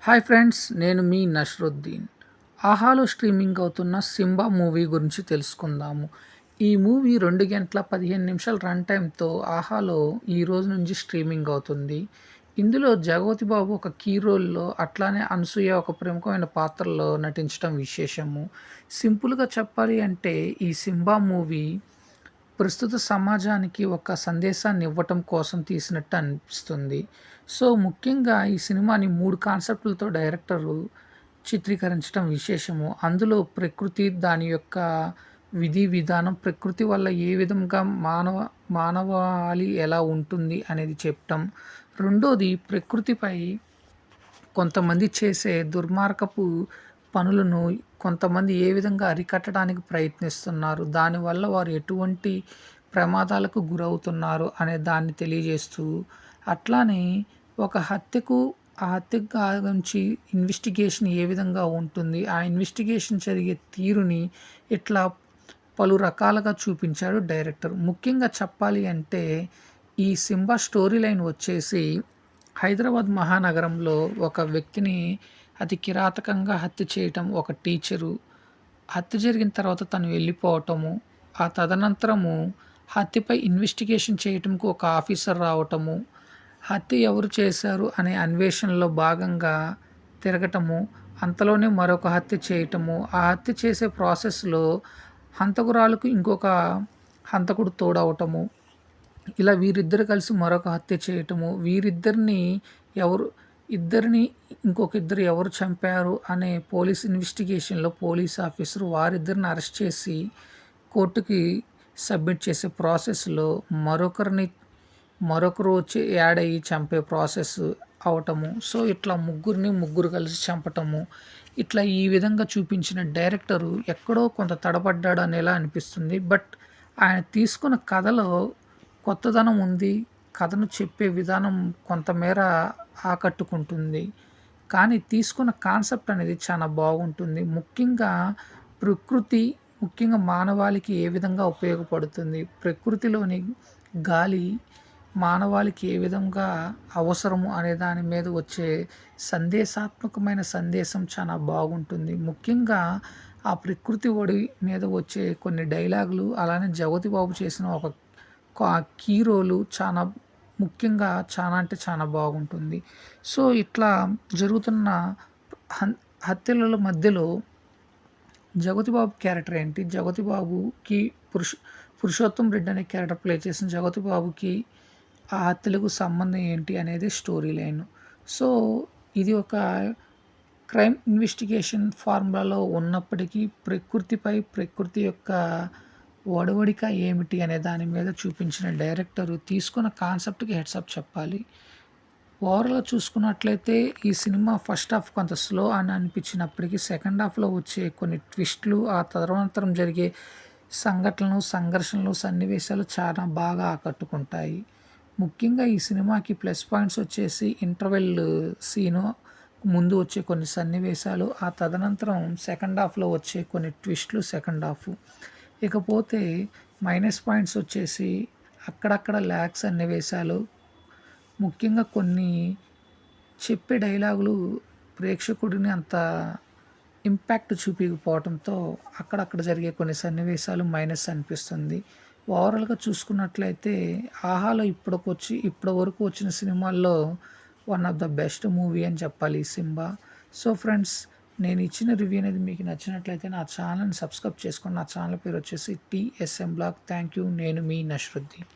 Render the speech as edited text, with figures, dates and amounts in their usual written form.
Hi friends, నేను మీ నష్రుద్దీన్. ఆహాలో streaming అవుతున్న సింబా మూవీ గురించి తెలుసుకుందాము. ఈ మూవీ 2 గంటల 15 నిమిషాల రన్ టైమ్‌తో ఆహాలో ఈ రోజు నుంచి స్ట్రీమింగ్ అవుతుంది. ఇందులో జగపతి బాబు ఒక కీ రోల్‌లో, అట్లానే అనసూయ ఒక ప్రముఖమైన పాత్రలో నటించడం విశేషము. సింపుల్‌గా చెప్పాలి అంటే ఈ సింబా మూవీ ప్రస్తుత సమాజానికి ఒక సందేశాన్ని ఇవ్వటం కోసం తీసినట్టు అనిపిస్తుంది. సో, ముఖ్యంగా ఈ సినిమాని 3 కాన్సెప్ట్‌లతో డైరెక్టరు చిత్రీకరించడం విశేషము. అందులో ప్రకృతి, దాని యొక్క విధి విధానం, ప్రకృతి వల్ల ఏ విధంగా మానవాళి ఎలా ఉంటుంది అనేది చెప్పటం. రెండోది ప్రకృతిపై కొంతమంది చేసే దుర్మార్గపు పనులను కొంతమంది ఏ విధంగా అరికట్టడానికి ప్రయత్నిస్తున్నారు, దానివల్ల వారు ఎటువంటి ప్రమాదాలకు గురవుతున్నారు అనే దాన్ని తెలియజేస్తూ, అట్లానే ఒక హత్యకు ఆ హత్యకు గావించి ఇన్వెస్టిగేషన్ ఏ విధంగా ఉంటుంది, ఆ ఇన్వెస్టిగేషన్ జరిగే తీరుని ఇట్లా పలు రకాలుగా చూపించాడు డైరెక్టర్. ముఖ్యంగా చెప్పాలి అంటే ఈ సింబా స్టోరీ లైన్ వచ్చేసి హైదరాబాద్ మహానగరంలో ఒక వ్యక్తిని అతి కిరాతకంగా హత్య చేయటం, ఒక టీచరు. హత్య జరిగిన తర్వాత తను వెళ్ళిపోవటము, ఆ తదనంతరము హత్యపై ఇన్వెస్టిగేషన్ చేయటంకు ఒక ఆఫీసర్ రావటము, హత్య ఎవరు చేశారు అనే అన్వేషణలో భాగంగా తిరగటము, అంతలోనే మరొక హత్య చేయటము, ఆ హత్య చేసే ప్రాసెస్‌లో హంతకురాలుకు ఇంకొక హంతకుడు తోడవటము, ఇలా వీరిద్దరు కలిసి మరొక హత్య చేయటము, వీరిద్దరిని ఎవరు ఇద్దరిని ఇంకొక ఇద్దరు ఎవరు చంపారు అనే పోలీస్ ఇన్వెస్టిగేషన్‌లో పోలీస్ ఆఫీసరు వారిద్దరిని అరెస్ట్ చేసి కోర్టుకి సబ్మిట్ చేసే ప్రాసెస్‌లో మరొకరు వచ్చి యాడ్ అయ్యి చంపే ప్రాసెస్ అవటము. సో, ఇట్లా ముగ్గురు కలిసి చంపటము. ఇట్లా ఈ విధంగా చూపించిన డైరెక్టరు ఎక్కడో కొంత తడబడ్డాడు అనేలా అనిపిస్తుంది. బట్ ఆయన తీసుకున్న కథలో కొత్తదనం ఉంది. కథను చెప్పే విధానం కొంతమేర ఆకట్టుకుంటుంది. కానీ తీసుకున్న కాన్సెప్ట్ అనేది చాలా బాగుంటుంది. ముఖ్యంగా మానవాళికి ఏ విధంగా ఉపయోగపడుతుంది, ప్రకృతిలోని గాలి మానవాళికి ఏ విధంగా అవసరము అనే దాని మీద వచ్చే సందేశాత్మకమైన సందేశం చాలా బాగుంటుంది. ముఖ్యంగా ఆ ప్రకృతి ఒడి మీద వచ్చే కొన్ని డైలాగులు, అలానే జగపతి బాబు చేసిన ఒక కీ రోలు చాలా ముఖ్యంగా చాలా అంటే చాలా బాగుంటుంది. సో, ఇట్లా జరుగుతున్న హన్ హత్యల మధ్యలో జగపతి బాబు క్యారెక్టర్ ఏంటి? జగపతి బాబుకి పురుషోత్తం రెడ్డి అనే క్యారెక్టర్ ప్లే చేసిన జగపతి బాబుకి ఆ హత్యలకు సంబంధం ఏంటి అనేది స్టోరీ లైను. సో, ఇది ఒక క్రైమ్ ఇన్వెస్టిగేషన్ ఫార్ములాలో ఉన్నప్పటికీ ప్రకృతి యొక్క ఒడవడిక ఏమిటి అనే దాని మీద చూపించిన డైరెక్టరు తీసుకున్న కాన్సెప్ట్‌కి హెడ్స్ అప్ చెప్పాలి. ఓవరాల్‌గా చూసుకున్నట్లయితే ఈ సినిమా ఫస్ట్ హాఫ్ కొంత స్లో అని అనిపించినప్పటికీ సెకండ్ హాఫ్‌లో వచ్చే కొన్ని ట్విస్టులు, ఆ తదనంతరం జరిగే సంఘటనలు, సంఘర్షణలు, సన్నివేశాలు చాలా బాగా ఆకట్టుకుంటాయి. ముఖ్యంగా ఈ సినిమాకి ప్లస్ పాయింట్స్ వచ్చేసి ఇంటర్వెల్ సీను, ముందు వచ్చే కొన్ని సన్నివేశాలు, ఆ తదనంతరం సెకండ్ హాఫ్‌లో వచ్చే కొన్ని ట్విస్టులు సెకండ్ హాఫు. ఇకపోతే మైనస్ పాయింట్స్ వచ్చేసి అక్కడక్కడ ల్యాగ్ సన్నివేశాలు, ముఖ్యంగా కొన్ని చెప్పే డైలాగులు ప్రేక్షకుడిని అంత ఇంపాక్ట్ చూపియకపోవడంతో అక్కడక్కడ జరిగే కొన్ని సన్నివేశాలు మైనస్ అనిపిస్తుంది. ఓవరాల్‌గా చూసుకున్నట్లయితే ఆహాలో ఇప్పటి వరకు వచ్చిన సినిమాల్లో one of the best movie అని చెప్పాలి ఈ 'సింబా'. సో ఫ్రెండ్స్, నేను ఇచ్చిన రివ్యూ అనేది మీకు నచ్చినట్లయితే నా ఛానల్‌ని సబ్స్క్రైబ్ చేసుకోండి. నా ఛానల్ పేరు వచ్చేసి టీఎస్ఎం బ్లాగ్. Thank you. నేను మీ నష్రుద్దీన్.